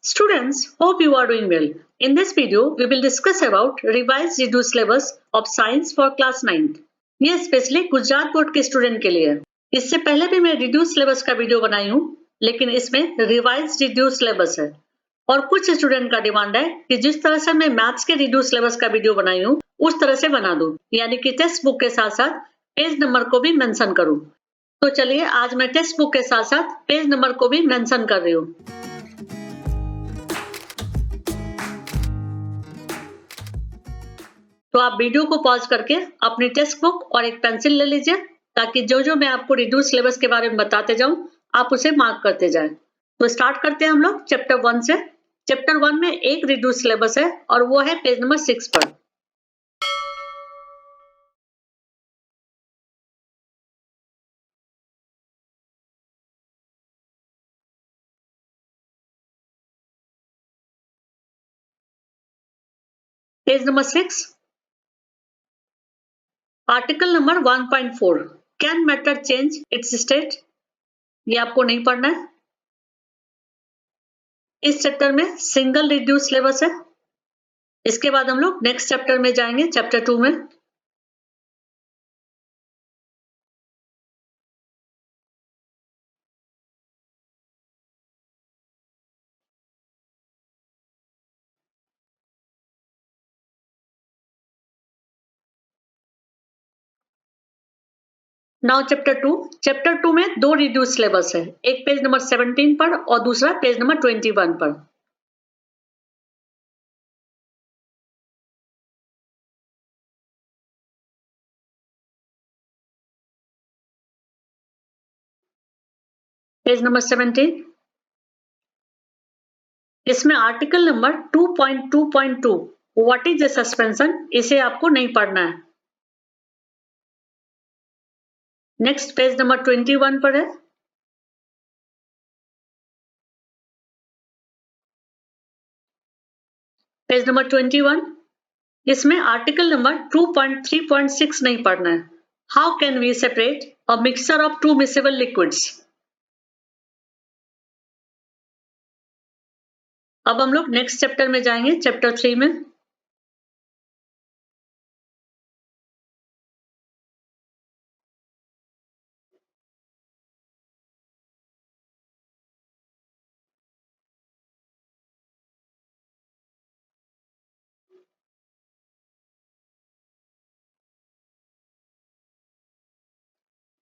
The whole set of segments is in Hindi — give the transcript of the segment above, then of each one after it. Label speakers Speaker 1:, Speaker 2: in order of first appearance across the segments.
Speaker 1: Students, hope you are doing well. In this video, we will discuss about revised reduced syllabus of science for class 9th. ये स्पेशली गुजरात बोर्ड के स्टूडेंट के लिए है। इससे पहले भी मैं रिड्यूस सिलेबस का वीडियो बनाई हूँ, लेकिन इसमें रिवाइज रिड्यूस सिलेबस है। और कुछ स्टूडेंट का डिमांड है कि जिस तरह से मैं मैथ्स के रिड्यूस सिलेबस का वीडियो बनाई हूँ, उस तरह से बना दूं, यानी कि टेक्स्ट बुक के साथ साथ पेज नंबर को भी मेंशन करूं। तो चलिए आज मैं टेक्स्ट बुक के साथ साथ पेज नंबर को भी मेंशन कर रही हूँ। तो आप वीडियो को पॉज करके अपनी टेक्स्ट बुक और एक पेंसिल ले लीजिए, ताकि जो मैं आपको रिड्यूस सिलेबस के बारे में बताते जाऊं, आप उसे मार्क करते जाएं। तो स्टार्ट करते हैं हम लोग चैप्टर 1 से। चैप्टर 1 में एक रिड्यूस सिलेबस है और वो है पेज नंबर 6 पर। Page number 6, article number 1.4, can matter change it's state. ये आपको नहीं पढ़ना है। इस चैप्टर में सिंगल रिड्यूस सिलेबस है। इसके बाद हम लोग नेक्स्ट चैप्टर में जाएंगे, चैप्टर 2 में। नाउ चैप्टर 2 में दो रिड्यूस सिलेबस है, एक पेज नंबर 17 पर और दूसरा पेज नंबर 21 पर। पेज नंबर 17, इसमें article number 2.2.2 what is a suspension, इसे आपको नहीं पढ़ना है। नेक्स्ट पेज नंबर 21 पर है। पेज नंबर 21, इसमें आर्टिकल नंबर 2.3.6 नहीं पढ़ना है। How can we separate a mixture of two miscible liquids. अब हम लोग नेक्स्ट चैप्टर में जाएंगे, चैप्टर 3 में।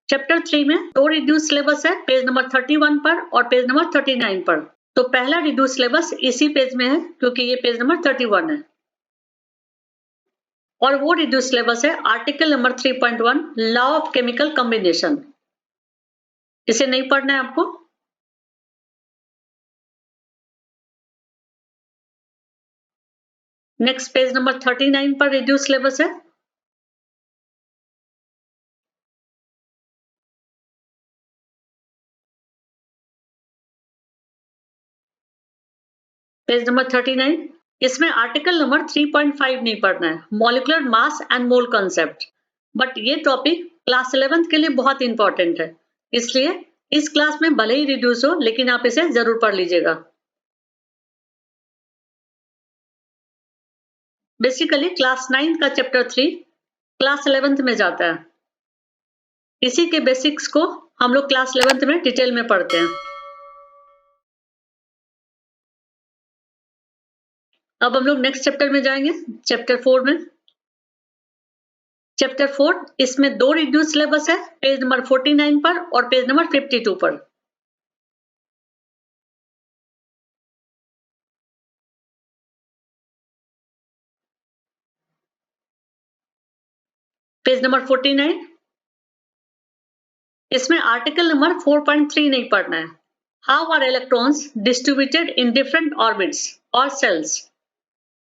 Speaker 1: चैप्टर 3 में दो रिड्यूस सिलेबस है, पेज नंबर 31 पर और पेज नंबर 39 पर। तो पहला रिड्यूस सिलेबस इसी पेज में है, क्योंकि ये पेज नंबर 31 है। और वो रिड्यूस सिलेबस है article number 3.1 law of chemical combination. इसे नहीं पढ़ना है आपको। नेक्स्ट पेज नंबर 39 पर रिड्यूस सिलेबस है। पेज नंबर 39, इसमें आर्टिकल नंबर 3.5 नहीं पढ़ना है, molecular mass and mole concept. But ये टॉपिक क्लास 11th के लिए बहुत इंपॉर्टेंट है, इसलिए इस क्लास में भले ही रिड्यूस हो, लेकिन आप इसे जरूर पढ़ लीजिएगा। बेसिकली क्लास 9 का चैप्टर 3 क्लास 11th में जाता है। इसी के बेसिक्स को हम लोग क्लास 11th में डिटेल में पढ़ते हैं। अब हम लोग नेक्स्ट चैप्टर में जाएंगे, चैप्टर 4 में। चैप्टर 4, इसमें दो रिड्यूस सिलेबस है, पेज नंबर 49 पर और पेज नंबर 52 पर। पेज नंबर 49, इसमें आर्टिकल नंबर 4.3 नहीं पढ़ना है। How are electrons distributed in different orbits और सेल्स।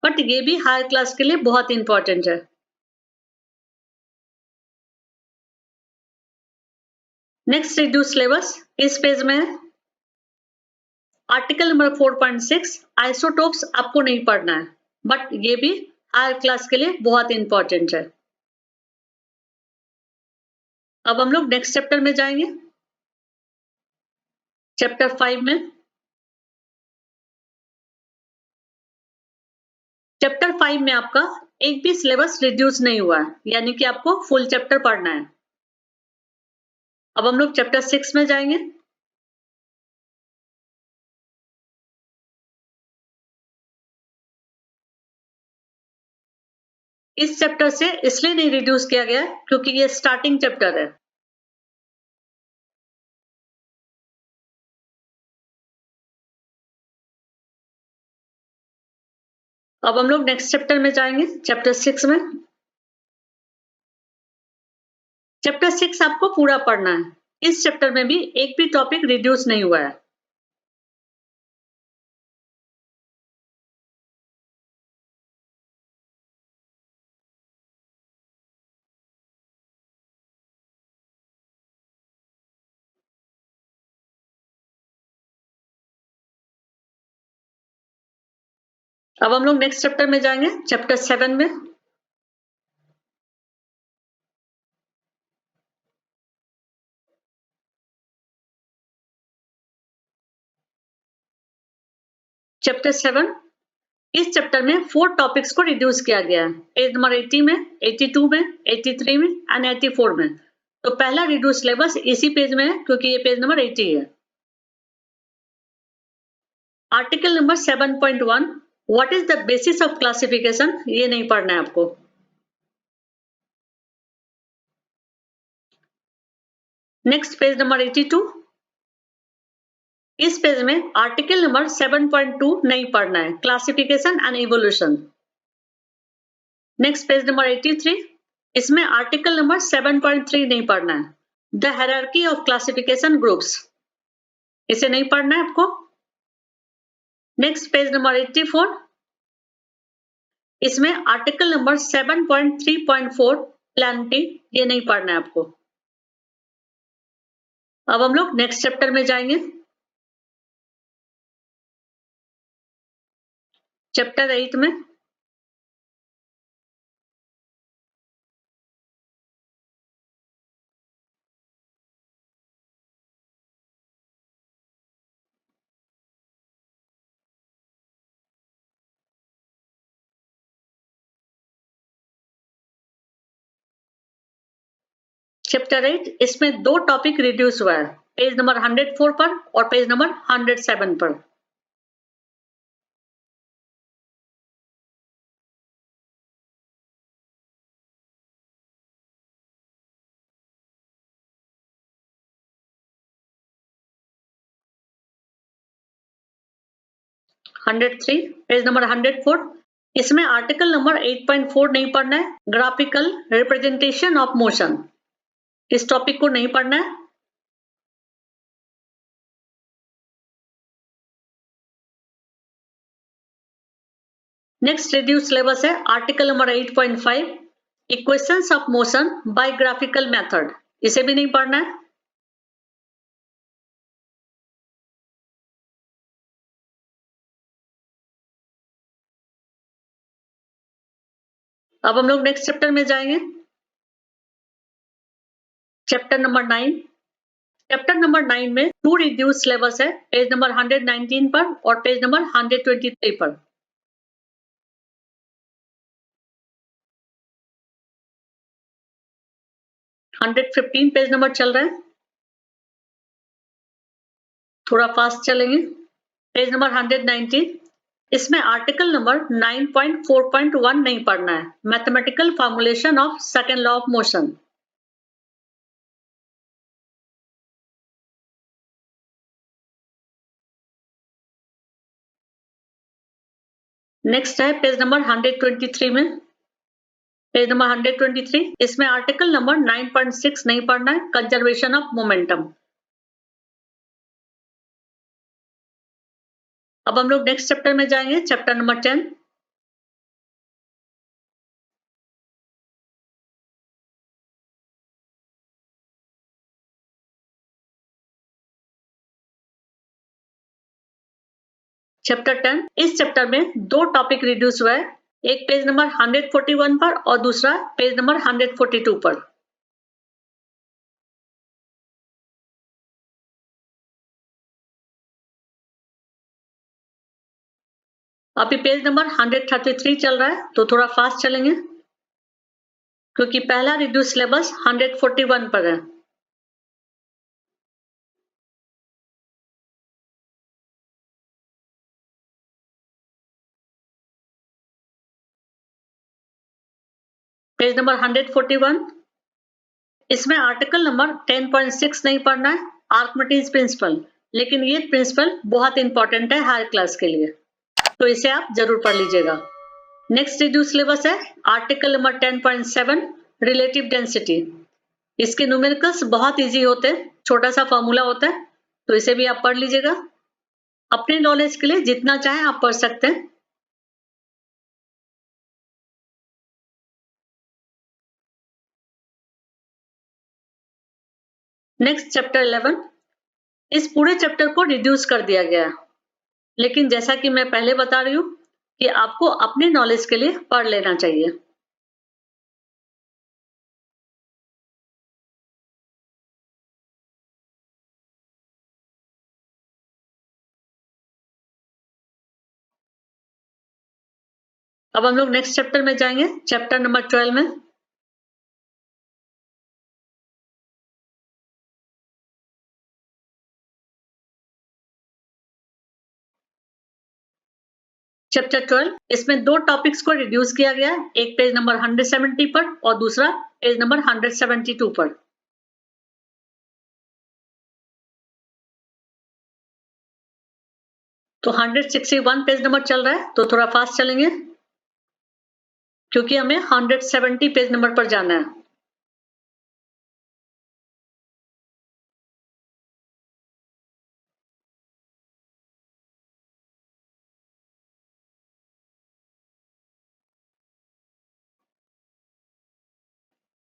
Speaker 1: बट ये भी हायर क्लास के लिए बहुत इंपॉर्टेंट है। नेक्स्ट रिड्यूस सिलेबस इस पेज में है। आर्टिकल नंबर 4.6 आइसोटोप्स आपको नहीं पढ़ना है, बट ये भी हायर क्लास के लिए बहुत इंपॉर्टेंट है। अब हम लोग नेक्स्ट चैप्टर में जाएंगे, चैप्टर 5 में। चैप्टर 5 में आपका एक भी सिलेबस रिड्यूस नहीं हुआ है, यानी कि आपको फुल चैप्टर पढ़ना है। अब हम लोग चैप्टर 6 में जाएंगे। इस चैप्टर से इसलिए नहीं रिड्यूस किया गया क्योंकि ये स्टार्टिंग चैप्टर है। अब हम लोग नेक्स्ट चैप्टर में जाएंगे, चैप्टर 6 में। चैप्टर 6 आपको पूरा पढ़ना है। इस चैप्टर में भी एक भी टॉपिक रिड्यूस नहीं हुआ है। अब हम लोग नेक्स्ट चैप्टर में जाएंगे, चैप्टर 7 में। चैप्टर 7, इस चैप्टर में 4 टॉपिक्स को रिड्यूस किया गया है। पेज नंबर 80 में, 82 में, 83 में एंड 84 में। तो पहला रिड्यूस सिलेबस इसी पेज में है क्योंकि ये पेज नंबर 80 है। Article number 7.1, what is the basis of classification, ये नहीं पढ़ना है आपको। Next page number 82। इस पेज में आर्टिकल नंबर 7.2 नहीं पढ़ना है, classification and evolution. Next page number 83। इसमें आर्टिकल नंबर 7.3 नहीं पढ़ना है, the hierarchy of classification groups, इसे नहीं पढ़ना है आपको। Next page number 84। इसमें आर्टिकल नंबर 7.3.4 प्लानिटी, ये नहीं पढ़ना है आपको। अब हम लोग नेक्स्ट चैप्टर में जाएंगे, चैप्टर 8 में। चैप्टर 8, इसमें 2 टॉपिक रिड्यूस हुआ है, पेज नंबर 104 पर और पेज नंबर 107 पर। Hundred three, page number 104। इसमें आर्टिकल नंबर 8.4 नहीं पढ़ना है, ग्राफिकल रिप्रेजेंटेशन ऑफ मोशन, इस टॉपिक को नहीं पढ़ना है। नेक्स्ट रिड्यूस सिलेबस है article number 8.5, equations of motion by graphical method, इसे भी नहीं पढ़ना है। अब हम लोग नेक्स्ट चैप्टर में जाएंगे, चैप्टर नंबर 9। चैप्टर नंबर 9 में 2 रिड्यूस सिलेबस है, पेज नंबर 119 पर और पेज नंबर 123 पर। हंड्रेड 15 पेज नंबर चल रहा है, थोड़ा फास्ट चलेंगे। Page number 119। इसमें आर्टिकल नंबर 9.4.1 नहीं पढ़ना है, mathematical formulation of second law of motion. Next है पेज नंबर 123 में, पेज नंबर 123। इसमें आर्टिकल नंबर 9.6 नहीं पढ़ना है, कंजर्वेशन ऑफ मोमेंटम। अब हम लोग नेक्स्ट चैप्टर में जाएंगे, चैप्टर नंबर 10। चैप्टर 10, इस चैप्टर में 2 टॉपिक रिड्यूस हुआ है, एक पेज नंबर 141 पर और दूसरा पेज नंबर 142 पर। अभी पेज नंबर 133 चल रहा है, तो थोड़ा फास्ट चलेंगे क्योंकि पहला रिड्यूस सिलेबस 141 पर है। पेज नंबर 141, इसमें आर्टिकल नंबर 10.6 नहीं पढ़ना है, आर्किमिडीज प्रिंसिपल, लेकिन ये प्रिंसिपल बहुत इंपॉर्टेंट है हायर क्लास के लिए, तो इसे आप जरूर पढ़ लीजिएगा। नेक्स्ट रिड्यूस सिलेबस है आर्टिकल नंबर 10.7 रिलेटिव डेंसिटी। इसके न्यूमेरिकल्स बहुत इजी होते हैं, छोटा सा फॉर्मूला होता है, तो इसे भी आप पढ़ लीजिएगा। अपने नॉलेज के लिए जितना चाहे आप पढ़ सकते हैं। नेक्स्ट चैप्टर 11, इस पूरे चैप्टर को रिड्यूस कर दिया गया है, लेकिन जैसा कि मैं पहले बता रही हूँ कि आपको अपने नॉलेज के लिए पढ़ लेना चाहिए। अब हम लोग नेक्स्ट चैप्टर में जाएंगे, चैप्टर नंबर 12 में। चैप्टर 12, इसमें दो टॉपिक्स को रिड्यूस किया गया, एक पेज नंबर 170 पर और दूसरा पेज नंबर 172 पर। तो 161 पेज नंबर चल रहा है, तो थोड़ा फास्ट चलेंगे क्योंकि हमें 170 पेज नंबर पर जाना है।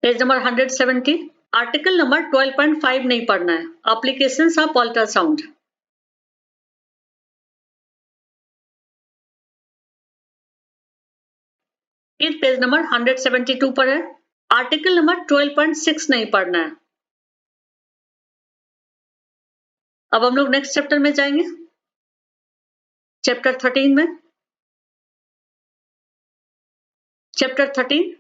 Speaker 1: पेज नंबर 170, आर्टिकल नंबर 12.5 नहीं पढ़ना है, एप्लीकेशंस ऑफ अल्ट्रासाउंड। फिर पेज नंबर 172 पर है, आर्टिकल नंबर 12.6 नहीं पढ़ना है। अब हम लोग नेक्स्ट चैप्टर में जाएंगे, चैप्टर 13 में। चैप्टर 13,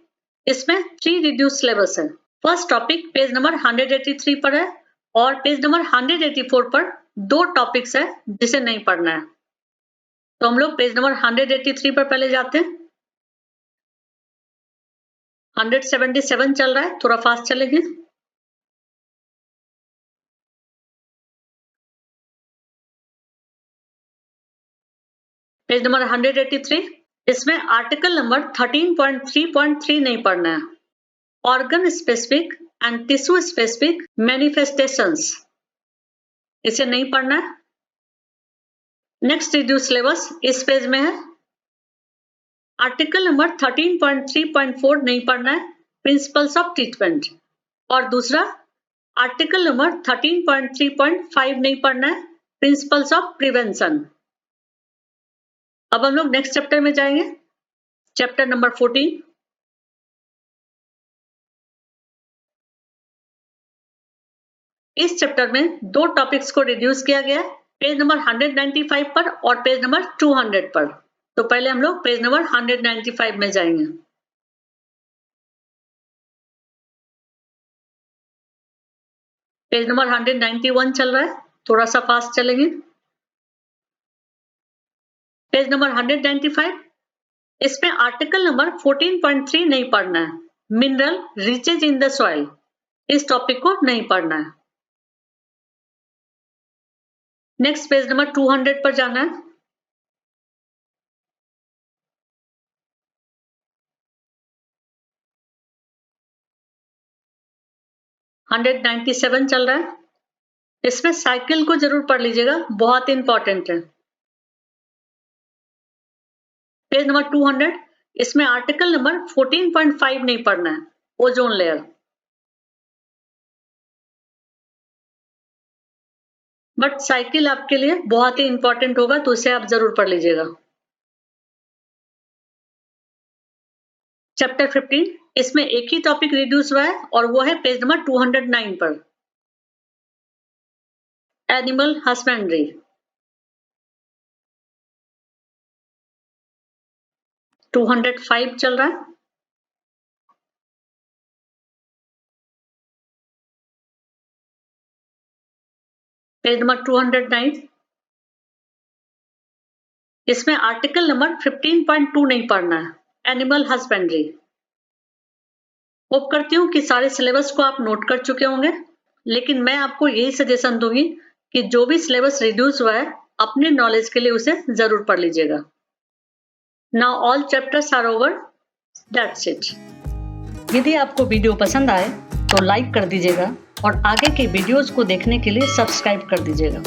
Speaker 1: इसमें 3 रिड्यूस सिलेबस है। फर्स्ट टॉपिक पेज नंबर 183 पर है और पेज नंबर 184 पर दो टॉपिक्स है जिसे नहीं पढ़ना है। तो हम लोग पेज नंबर 183 पर पहले जाते हैं। 177 चल रहा है, थोड़ा फास्ट चलेंगे। पेज नंबर 183, इसमें आर्टिकल नंबर 13.3.3 नहीं पढ़ना है, organ specific and tissue specific manifestations, इसे नहीं पढ़ना है। नेक्स्ट रिड्यूस सिलेबस इस पेज में है, आर्टिकल नंबर 13.3.4 नहीं पढ़ना है, प्रिंसिपल्स ऑफ ट्रीटमेंट, और दूसरा आर्टिकल नंबर 13.3.5 नहीं पढ़ना है, प्रिंसिपल्स ऑफ प्रिवेंशन। अब हम लोग नेक्स्ट चैप्टर में जाएंगे, चैप्टर नंबर 14। इस चैप्टर में दो टॉपिक्स को रिड्यूस किया गया, पेज नंबर 195 पर और पेज नंबर 200 पर। तो पहले हम लोग पेज नंबर 195 में जाएंगे। पेज नंबर 191 चल रहा है, थोड़ा सा फास्ट चलेंगे। पेज नंबर 195, इसमें आर्टिकल नंबर 14.3 नहीं पढ़ना है, mineral riches in the soil, इस टॉपिक को नहीं पढ़ना है। नेक्स्ट पेज नंबर 200 पर जाना है। हंड्रेड 197 चल रहा है, इसमें साइकिल को जरूर पढ़ लीजिएगा, बहुत इंपॉर्टेंट है। पेज नंबर 200, इसमें आर्टिकल नंबर 14.5 नहीं पढ़ना है, ओजोन लेयर। बट साइकिल आपके लिए बहुत ही इंपॉर्टेंट होगा, तो उसे आप जरूर पढ़ लीजिएगा। चैप्टर 15, इसमें एक ही टॉपिक रिड्यूस हुआ है और वो है पेज नंबर 209 पर, एनिमल हस्बेंड्री। 205 चल रहा है। पेज नंबर 209, इसमें आर्टिकल नंबर 15.2 नहीं पढ़ना है, एनिमल हस्बेंड्री। होप करती हूँ कि सारे सिलेबस को आप नोट कर चुके होंगे, लेकिन मैं आपको यही सजेशन दूंगी कि जो भी सिलेबस रिड्यूस हुआ है अपने नॉलेज के लिए उसे जरूर पढ़ लीजिएगा। Now all chapters are over, that's it. यदि आपको वीडियो पसंद आए तो लाइक कर दीजिएगा और आगे के वीडियोस को देखने के लिए सब्सक्राइब कर दीजिएगा।